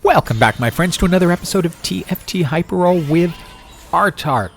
Welcome back, my friends, to another episode of TFT Hyperroll with Artark.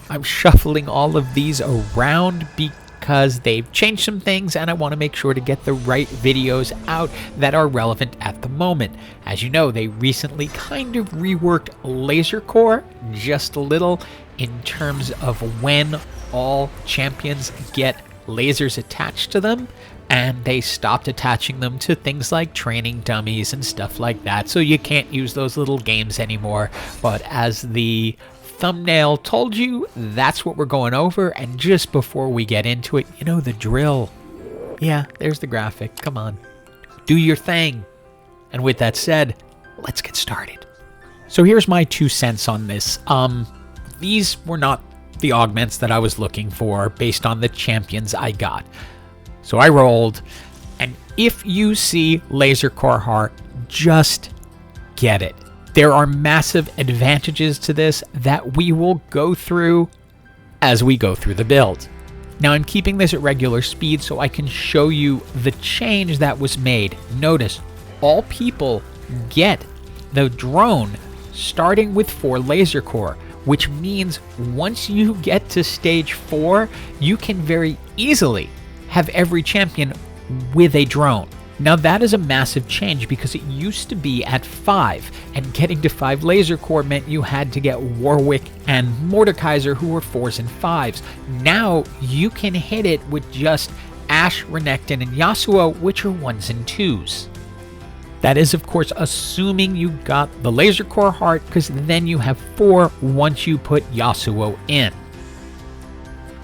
I'm shuffling all of these around because they've changed some things and I want to make sure to get the right videos out that are relevant at the moment. As you know, they recently kind of reworked Laser Corp just a little in terms of when all champions get lasers attached to them, and they stopped attaching them to things like training dummies and stuff like that, so you can't use those little games anymore. But as the thumbnail told you, that's what we're going over. And just before we get into it, you know the drill. Yeah, there's the graphic. Come on, do your thing. And with that said, let's get started. So here's my 2 cents on this. These were not the augments that I was looking for based on the champions I got. So I rolled, and if you see Laser Corp Heart, just get it. There are massive advantages to this that we will go through as we go through the build. Now I'm keeping this at regular speed so I can show you the change that was made. Notice, all people get the drone starting with 4 Laser Corp, which means once you get to stage 4, you can very easily have every champion with a drone. Now that is a massive change because it used to be at 5, and getting to 5 Laser Corp meant you had to get Warwick and Mordekaiser, who were 4s and 5s. Now you can hit it with just Ashe, Renekton, and Yasuo, which are 1s and 2s. That is, of course, assuming you got the Laser Corp Heart, because then you have 4 once you put Yasuo in.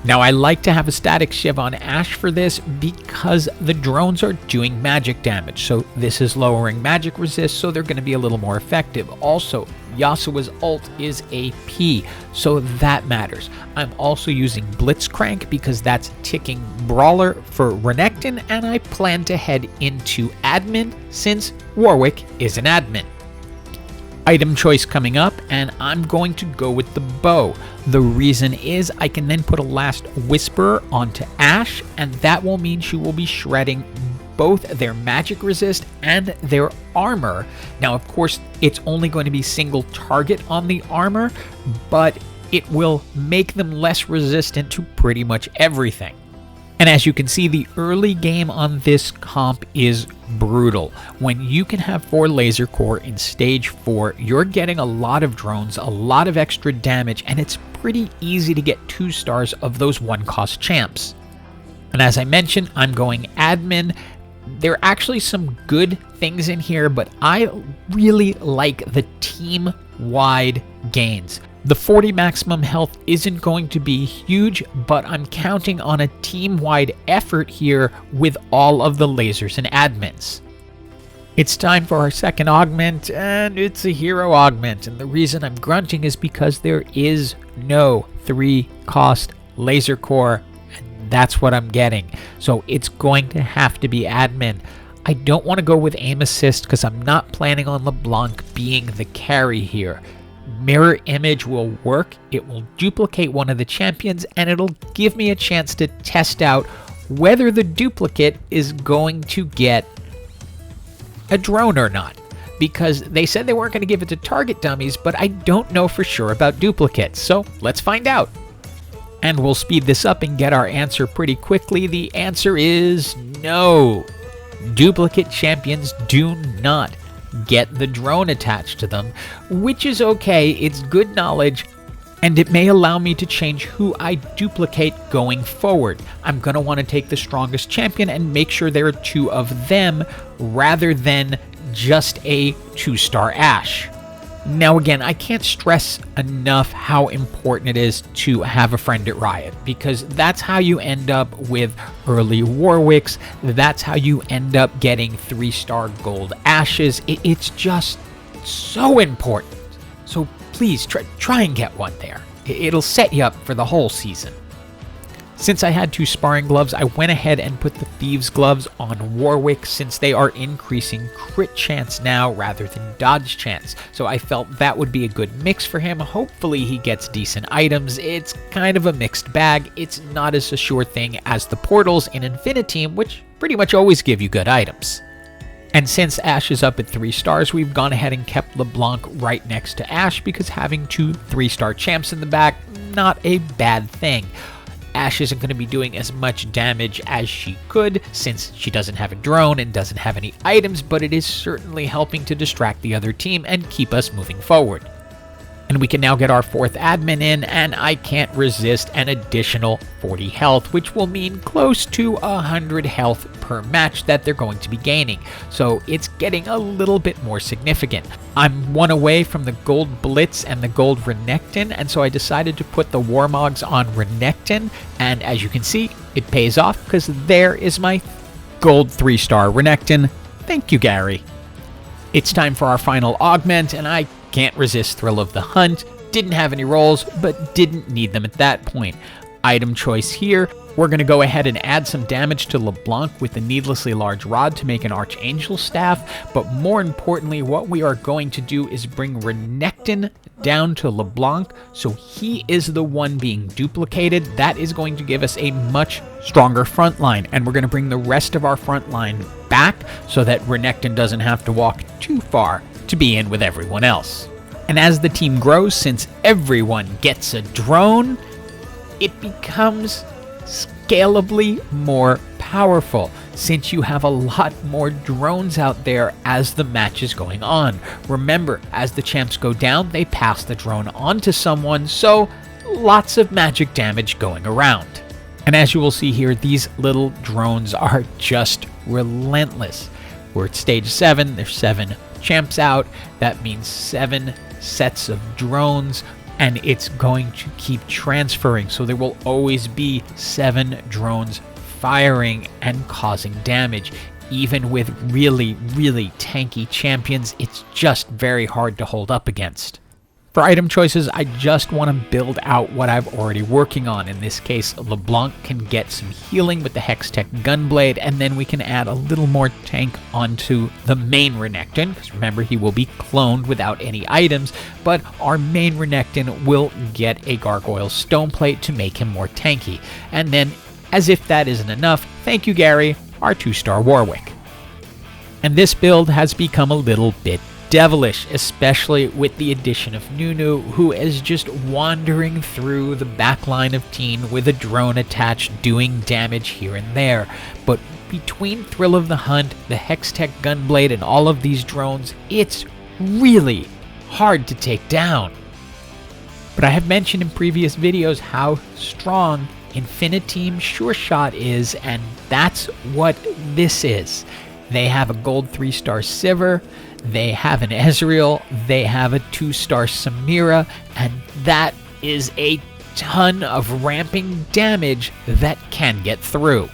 Now, I like to have a static shiv on Ashe for this because the drones are doing magic damage. So this is lowering magic resist, so they're going to be a little more effective. Also, Yasuo's ult is AP, so that matters. I'm also using Blitzcrank because that's ticking Brawler for Renekton, and I plan to head into admin since Warwick is an admin. Item choice coming up, and I'm going to go with the bow. The reason is I can then put a last whisper onto Ashe, and that will mean she will be shredding both their magic resist and their armor. Now, of course, it's only going to be single target on the armor, but it will make them less resistant to pretty much everything. And as you can see, the early game on this comp is brutal. When you can have 4 Laser Corp in stage 4, you're getting a lot of drones, a lot of extra damage, and it's pretty easy to get 2 stars of those 1-cost champs. And as I mentioned, I'm going admin. There are actually some good things in here, but I really like the team-wide gains. The 40 maximum health isn't going to be huge, but I'm counting on a team-wide effort here with all of the lasers and admins. It's time for our second augment, and it's a hero augment. And the reason I'm grunting is because there is no 3-cost Laser Corp, and that's what I'm getting. So it's going to have to be admin. I don't want to go with aim assist because I'm not planning on LeBlanc being the carry here. Mirror image will work. It will duplicate one of the champions, and it'll give me a chance to test out whether the duplicate is going to get a drone or not, because they said they weren't going to give it to target dummies, but I don't know for sure about duplicates, so let's find out. And we'll speed this up and get our answer pretty quickly. The answer is no. Duplicate champions do not get the drone attached to them, which is okay. It's good knowledge, and it may allow me to change who I duplicate going forward. I'm going to want to take the strongest champion and make sure there are 2 of them rather than just a 2-star Ashe. Now again, I can't stress enough how important it is to have a friend at Riot, because that's how you end up with early Warwicks, that's how you end up getting 3-star gold Ashes. It's just so important. So please try and get one there. It'll set you up for the whole season. Since I had 2 sparring gloves, I went ahead and put the Thieves gloves on Warwick since they are increasing crit chance now rather than dodge chance. So I felt that would be a good mix for him. Hopefully he gets decent items. It's kind of a mixed bag. It's not as a sure thing as the portals in Infinity, which pretty much always give you good items. And since Ash is up at 3 stars, we've gone ahead and kept LeBlanc right next to Ash, because having 2 3-star champs in the back, not a bad thing. Ash isn't going to be doing as much damage as she could, since she doesn't have a drone and doesn't have any items, but it is certainly helping to distract the other team and keep us moving forward. And we can now get our 4th admin in, and I can't resist an additional 40 health, which will mean close to 100 health per match that they're going to be gaining. So it's getting a little bit more significant. I'm 1 away from the gold Blitz and the gold Renekton, and so I decided to put the Warmogs on Renekton, and as you can see, it pays off, because there is my gold 3-star Renekton. Thank you, Gary. It's time for our final augment, and I can't resist Thrill of the Hunt. Didn't have any rolls, but didn't need them at that point. Item choice here. We're going to go ahead and add some damage to LeBlanc with the needlessly large rod to make an Archangel staff, but more importantly, what we are going to do is bring Renekton down to LeBlanc, so he is the one being duplicated. That is going to give us a much stronger front line, and we're going to bring the rest of our front line back so that Renekton doesn't have to walk too far to be in with everyone else. And as the team grows, since everyone gets a drone, it becomes scalably more powerful, since you have a lot more drones out there as the match is going on. Remember, as the champs go down, they pass the drone on to someone, so lots of magic damage going around. And as you will see here, these little drones are just relentless. We're at stage 7, there's 7 champs out. That means 7 sets of drones, and it's going to keep transferring, so there will always be 7 drones firing and causing damage. Even with really, really tanky champions, it's just very hard to hold up against. For item choices, I just want to build out what I'm already working on. In this case, LeBlanc can get some healing with the Hextech Gunblade, and then we can add a little more tank onto the main Renekton, because remember, he will be cloned without any items, but our main Renekton will get a Gargoyle Stoneplate to make him more tanky. And then, as if that isn't enough, thank you, Gary, our 2-star Warwick. And this build has become a little bit devilish, especially with the addition of Nunu, who is just wandering through the backline of Teen with a drone attached doing damage here and there. But between Thrill of the Hunt, the Hextech Gunblade, and all of these drones, it's really hard to take down. But I have mentioned in previous videos how strong Infiniteam Sure Shot is, and that's what this is. They have a gold 3-star Sivir, they have an Ezreal, they have a 2-star Samira, and that is a ton of ramping damage that can get through.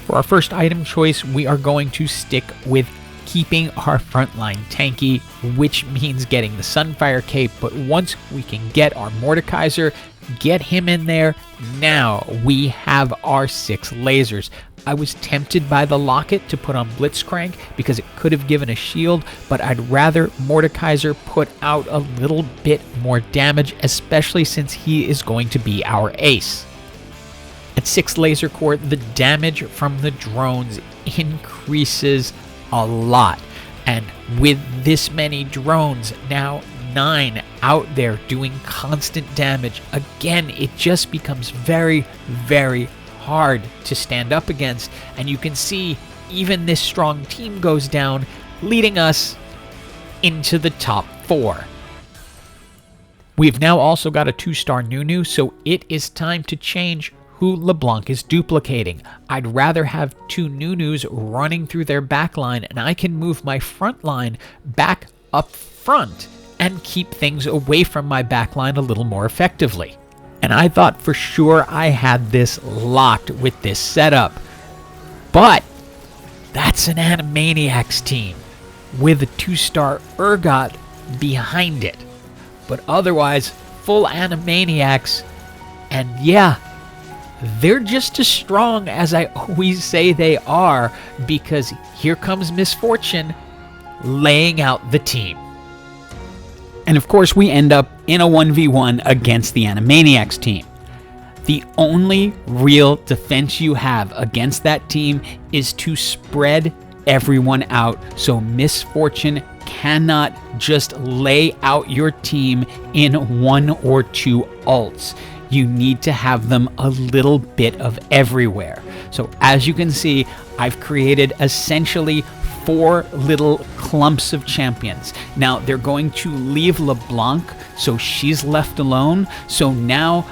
For our first item choice, we are going to stick with keeping our frontline tanky, which means getting the Sunfire Cape, but once we can get our Mordekaiser, get him in there, now we have our 6 lasers. I was tempted by the Locket to put on Blitzcrank because it could have given a shield, but I'd rather Mordekaiser put out a little bit more damage, especially since he is going to be our ace. At 6 Laser Corp, the damage from the drones increases a lot, and with this many drones, now 9 out there doing constant damage, again, it just becomes very, very hard to stand up against, and you can see even this strong team goes down, leading us into the top 4. We've now also got a 2-star Nunu, so it is time to change who LeBlanc is duplicating. I'd rather have 2 Nunus running through their backline, and I can move my front line back up front and keep things away from my backline a little more effectively. And I thought for sure I had this locked with this setup. But that's an Animaniacs team with a 2-star Urgot behind it. But otherwise, full Animaniacs, and yeah, they're just as strong as I always say they are, because here comes Misfortune laying out the team. And of course, we end up in a 1v1 against the Animaniacs team. The only real defense you have against that team is to spread everyone out, so misfortune cannot just lay out your team in 1 or 2 ults. You need to have them a little bit of everywhere. So as you can see, I've created essentially 4 little clumps of champions. Now they're going to leave LeBlanc, so she's left alone. So now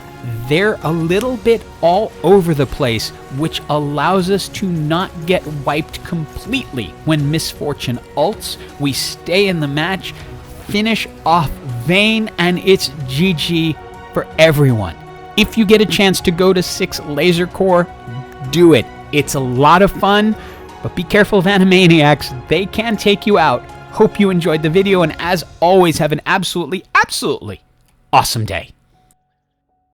they're a little bit all over the place, which allows us to not get wiped completely when misfortune ults. We stay in the match, finish off Vayne, and it's GG for everyone. If you get a chance to go to 6 LaserCorp, do it. It's a lot of fun, but be careful of Animaniacs. They can take you out. Hope you enjoyed the video, and as always, have an absolutely awesome day.